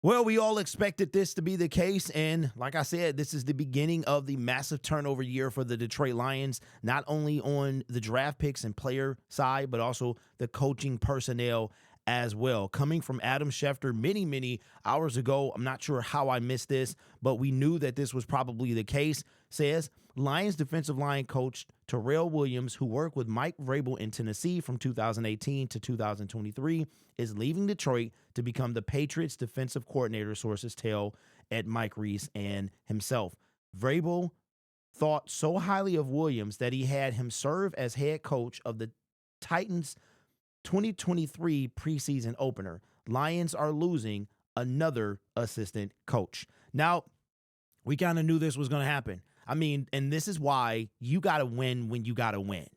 Well, we all expected this to be the case. And like I said, this is the beginning of the massive turnover year for the Detroit Lions, not only on the draft picks and player side, but also the coaching personnel as well. Coming from Adam Schefter many hours ago, I'm not sure how I missed this, but we knew that this was probably the case, says Lions defensive line coach Terrell Williams, who worked with Mike Vrabel in Tennessee from 2018 to 2023, is leaving Detroit to become the Patriots defensive coordinator, sources tell at Mike Reese and himself. Vrabel thought so highly of Williams that he had him serve as head coach of the Titans 2023 preseason opener. Lions are losing another assistant coach. Now, we kind of knew this was going to happen. I mean, and this is why you got to win when you got to win.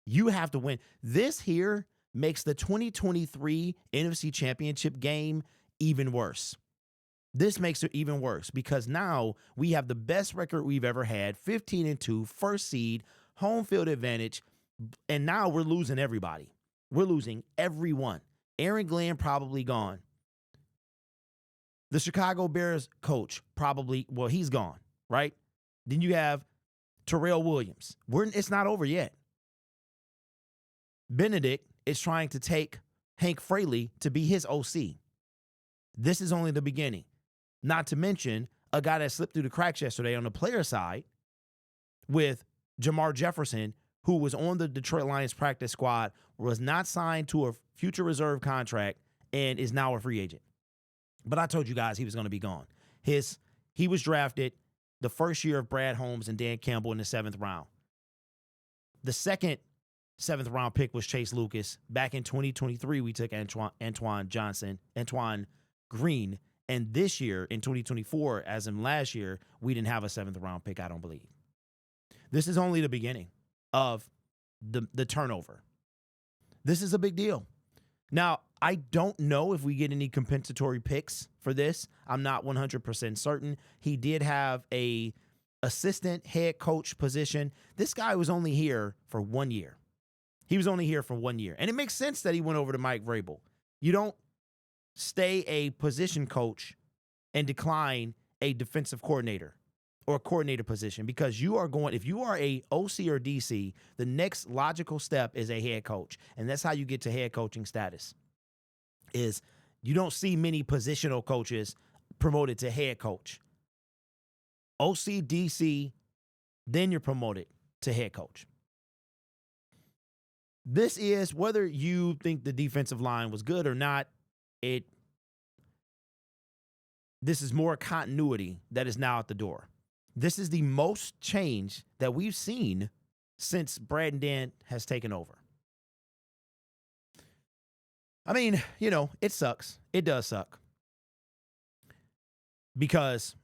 You have to win. This here makes the 2023 NFC Championship game even worse. This makes it even worse because now we have the best record we've ever had, 15-2, first seed, home field advantage, and now we're losing everybody. We're losing everyone. Aaron Glenn probably gone. The Chicago Bears coach probably, well, he's gone, right? Then you have Terrell Williams. It's not over yet. Benedict is trying to take Hank Fraley to be his OC. This is only the beginning. Not to mention a guy that slipped through the cracks yesterday on the player side with Jamar Jefferson, who was on the Detroit Lions practice squad, was not signed to a future reserve contract, and is now a free agent. But I told you guys he was going to be gone. He was drafted the first year of Brad Holmes and Dan Campbell in the 7th round. The second 7th round pick was Chase Lucas. Back in 2023, we took Antoine Green. And this year, in 2024, as in last year, we didn't have a 7th round pick, I don't believe. This is only the beginning of the turnover. This is a big deal. Now, I don't know if we get any compensatory picks for this. I'm not 100% certain. He did have a assistant head coach position. This guy was only here for 1 year. He was only here for 1 year. And it makes sense that he went over to Mike Vrabel. You don't stay a position coach and decline a defensive coordinator or a coordinator position, because you are going, if you are a OC or DC, the next logical step is a head coach. And that's how you get to head coaching status. Is you don't see many positional coaches promoted to head coach. OC, DC, then you're promoted to head coach. This is, whether you think the defensive line was good or not, this is more continuity that is now at the door. This is the most change that we've seen since Brad and Dan has taken over. I mean, it sucks. It does suck. Because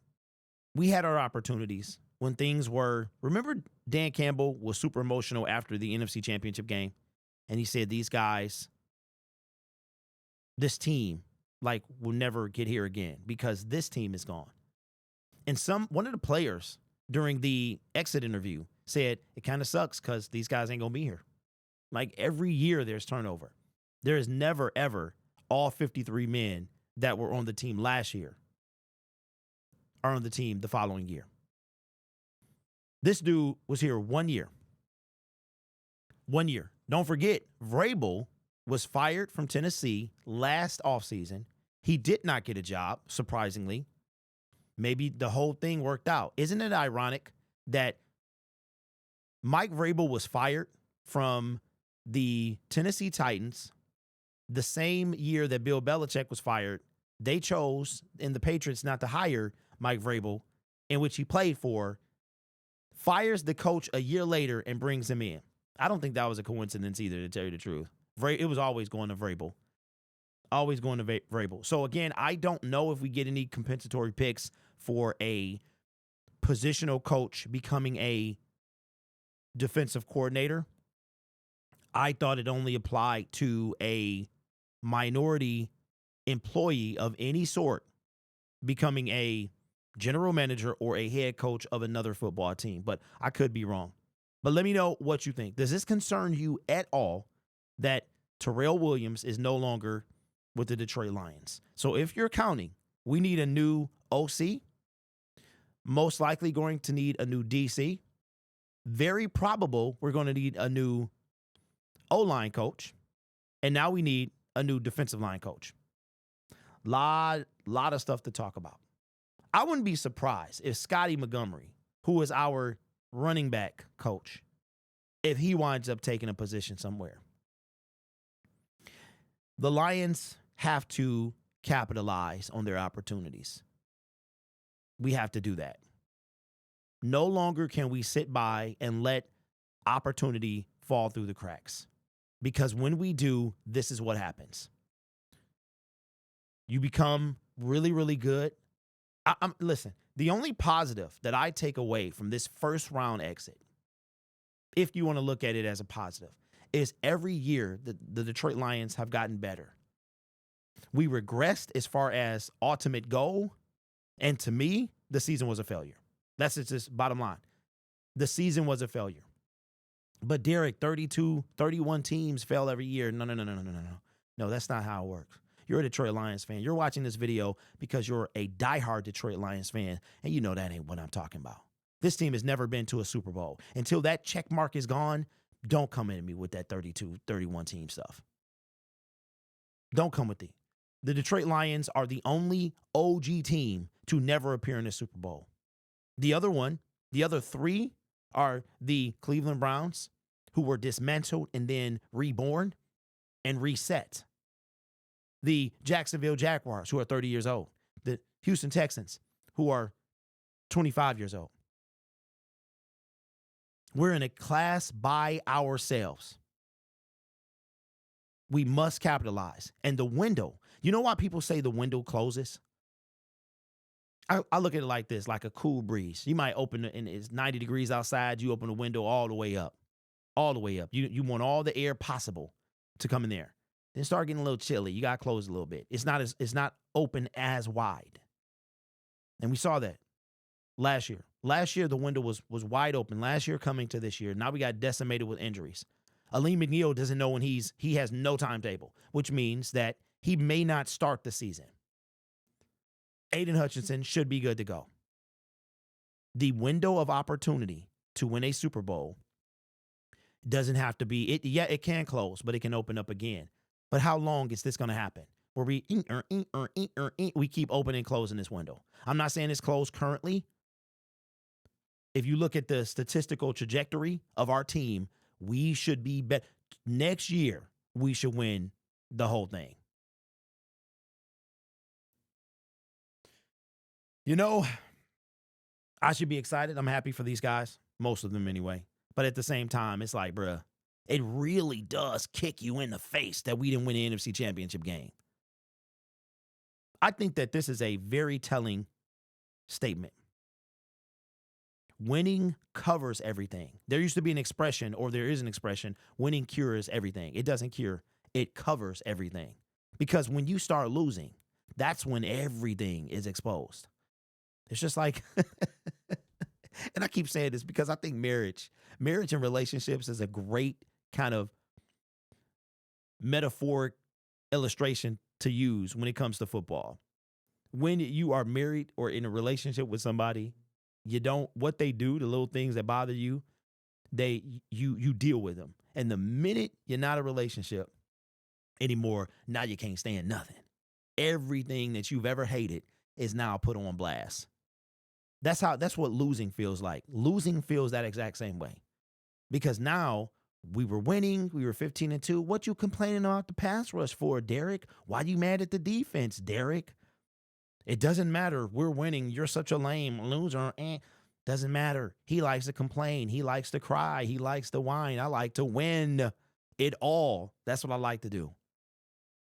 we had our opportunities when things were, remember Dan Campbell was super emotional after the NFC Championship game? And he said, these guys, this team, will never get here again because this team is gone. And one of the players during the exit interview said, it kind of sucks because these guys ain't going to be here. Every year there's turnover. There is never, ever all 53 men that were on the team last year are on the team the following year. This dude was here 1 year. 1 year. Don't forget, Vrabel was fired from Tennessee last offseason. He did not get a job, surprisingly. Maybe the whole thing worked out. Isn't it ironic that Mike Vrabel was fired from the Tennessee Titans the same year that Bill Belichick was fired? They chose, in the Patriots, not to hire Mike Vrabel, in which he played for, fires the coach a year later and brings him in. I don't think that was a coincidence either, to tell you the truth. It was always going to Vrabel. Always going to Vrabel. So, again, I don't know if we get any compensatory picks for a positional coach becoming a defensive coordinator. I thought it only applied to a minority employee of any sort becoming a general manager or a head coach of another football team. But I could be wrong. But let me know what you think. Does this concern you at all that Terrell Williams is no longer with the Detroit Lions? So if you're counting We need a new OC. Most likely going to need a new DC. Very probable we're going to need a new O-line coach. And now we need a new defensive line coach. Lot of stuff to talk about. I wouldn't be surprised if Scotty Montgomery, who is our running back coach, if he winds up taking a position somewhere. The Lions have to capitalize on their opportunities. We have to do that. No longer can we sit by and let opportunity fall through the cracks. Because when we do, this is what happens. You become really, really good. Listen, the only positive that I take away from this first round exit, if you want to look at it as a positive, is every year the Detroit Lions have gotten better. We regressed as far as ultimate goal, and to me, the season was a failure. That's just bottom line. The season was a failure. But Derek, 31 teams fail every year. No. No, that's not how it works. You're a Detroit Lions fan. You're watching this video because you're a diehard Detroit Lions fan, and you know that ain't what I'm talking about. This team has never been to a Super Bowl. Until that check mark is gone, don't come at me with that 31 team stuff. Don't come with it. The Detroit Lions are the only OG team to never appear in a Super Bowl. The other three are the Cleveland Browns, who were dismantled and then reborn and reset. The Jacksonville Jaguars, who are 30 years old. The Houston Texans, who are 25 years old. We're in a class by ourselves. We must capitalize. And the window, you know why people say the window closes? I look at it like this, like a cool breeze. You might open it and it's 90 degrees outside. You open the window all the way up. All the way up. You want all the air possible to come in there. Then start getting a little chilly. You got to close a little bit. It's not open as wide. And we saw that last year. Last year, the window was wide open. Last year coming to this year. Now we got decimated with injuries. Aleem McNeil doesn't know when he has no timetable, which means that he may not start the season. Aiden Hutchinson should be good to go. The window of opportunity to win a Super Bowl doesn't have to be, it can close, but it can open up again. But how long is this going to happen? Where we keep opening and closing this window. I'm not saying it's closed currently. If you look at the statistical trajectory of our team, we should be better. Next year, we should win the whole thing. You know, I should be excited. I'm happy for these guys, most of them anyway. But at the same time, it's like, bruh, it really does kick you in the face that we didn't win the NFC Championship game. I think that this is a very telling statement. Winning covers everything. There used to be an expression, or there is an expression, winning cures everything. It doesn't cure. It covers everything. Because when you start losing, that's when everything is exposed. It's just like, and I keep saying this because I think marriage and relationships is a great kind of metaphoric illustration to use when it comes to football. When you are married or in a relationship with somebody, what they do, the little things that bother you, you deal with them. And the minute you're not a relationship anymore, now you can't stand nothing. Everything that you've ever hated is now put on blast. That's what losing feels like. Losing feels that exact same way. Because now we were winning, we were 15-2. What you complaining about the pass rush for, Derek? Why you mad at the defense, Derek? It doesn't matter. We're winning. You're such a lame loser. Doesn't matter. He likes to complain. He likes to cry. He likes to whine. I like to win it all. That's what I like to do.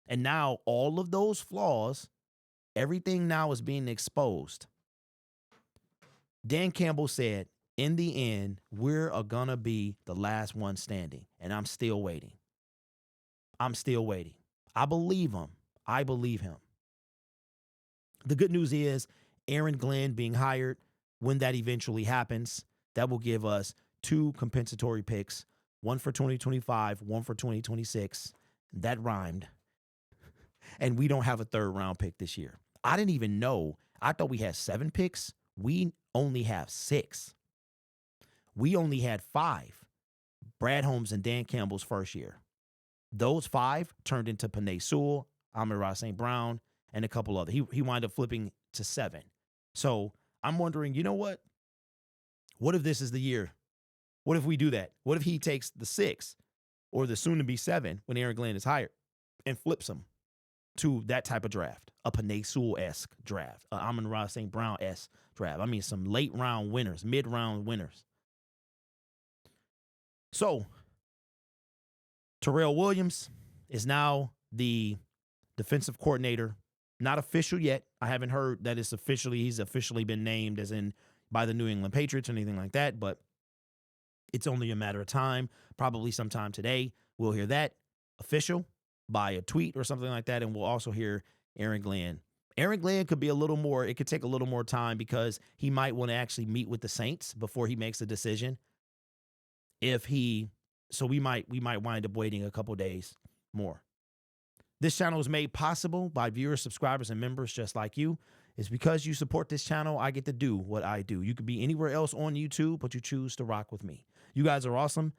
And now all of those flaws, everything now is being exposed. Dan Campbell said, in the end, we're going to be the last one standing. And I'm still waiting. I'm still waiting. I believe him. I believe him. The good news is Aaron Glenn being hired, when that eventually happens, that will give us 2 compensatory picks, one for 2025, one for 2026. That rhymed. And we don't have a 3rd round pick this year. I didn't even know. I thought we had 7 picks. We only have 6. We only had 5. Brad Holmes and Dan Campbell's first year. Those 5 turned into Panay Sewell, Amon-Ra St. Brown, and a couple other. He wound up flipping to 7. So I'm wondering, you know what? What if this is the year? What if we do that? What if he takes the 6 or the soon-to-be 7 when Aaron Glenn is hired and flips him to that type of draft, a Panay Sewell-esque draft, a Amon-Ra St. Brown-esque draft? I mean, some late-round winners, mid-round winners. So Terrell Williams is now the defensive coordinator. Not official yet. I haven't heard that he's officially been named as in by the New England Patriots or anything like that, but it's only a matter of time. Probably sometime today, we'll hear that official by a tweet or something like that, and we'll also hear Aaron Glenn. Aaron Glenn could be it could take a little more time because he might want to actually meet with the Saints before he makes a decision. So we might wind up waiting a couple days more. This channel is made possible by viewers, subscribers, and members just like you. It's because you support this channel, I get to do what I do. You could be anywhere else on YouTube, but you choose to rock with me. You guys are awesome.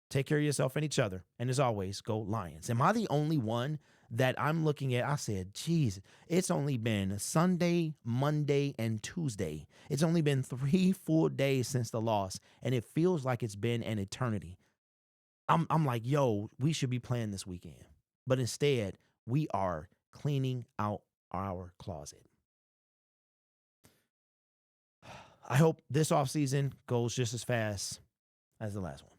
Take care of yourself and each other. And as always, go Lions. Am I the only one that I'm looking at? I said, geez, it's only been Sunday, Monday, and Tuesday. It's only been 3 full days since the loss, and it feels like it's been an eternity. I'm like, yo, we should be playing this weekend. But instead, we are cleaning out our closet. I hope this offseason goes just as fast as the last one.